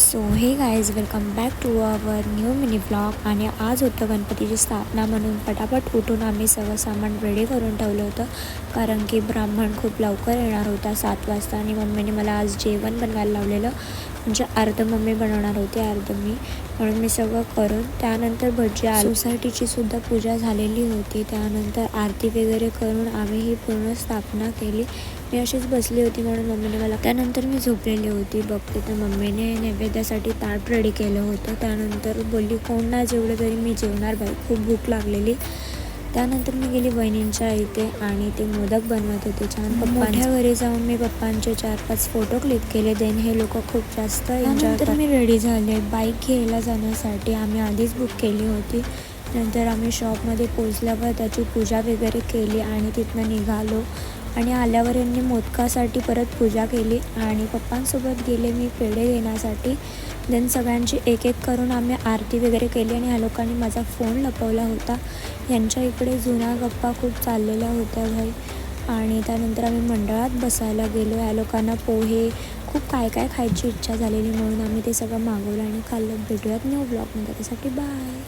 So hey guys welcome back to our new mini blog. आणि आज होतं गणपतीची स्थापना, म्हणून पटापट उठून आम्ही सगळं सामान रेडी करून ठेवलं होतं. कारण की ब्राह्मण खूप लवकर येणार होता 7 वाजता. आणि मम्मीने मला आज जेवण बनवायला लावलेलं, म्हणजे अर्ध मम्मी बनवणार होती, अर्ध मी. म्हणून मी सगळं करून त्यानंतर भजी आलू. सोसायटीची सुद्धा पूजा झालेली होती. त्यानंतर आरती वगैरे करून आम्ही ही पूर्ण स्थापना केली. मी अशीच बसली होती म्हणून मम्मीने मला, त्यानंतर मी झोपलेली होती. बघते तर मम्मीने नैवेद्यासाठी ताट रेडी केलं होतं. त्यानंतर बोलली कोण नाही जेवलं तरी मी जेवणार बाई, खूप भूक लागलेली. त्यानंतर मी गेली वहिनींच्या इथे आणि ते मोदक बनवत होते छान. मोठ्या घरी जाऊन मी पप्पांचे 4-5 फोटो क्लिक केले. देन हे लोक खूप जास्त एन्जॉय करतात. मी रेडी झाले बाईक घ्यायला जाण्यासाठी. आम्ही आधीच बुक केली होती. नंतर आम्ही शॉपमध्ये पोचल्यावर त्याची पूजा वगैरे केली आणि तिथनं निघालो. आणि आल्यावर यांनी मोदकासाठी परत पूजा केली आणि पप्पांसोबत गेले मी पेढे घेण्यासाठी. देन सगळ्यांची एक एक करून आम्ही आरती वगैरे केली. आणि ह्या लोकांनी माझा फोन लपवला होता. यांच्या इकडे जुन्या गप्पा खूप चाललेल्या होत्या भाई. आणि त्यानंतर आम्ही मंडळात बसायला गेलो. ह्या लोकांना पोहे खूप काय काय खायची इच्छा झालेली, म्हणून आम्ही ते सगळं मागवलं आणि खाल्लं. भेटूयात न्यू ब्लॉगमध्ये, त्यासाठी बाय.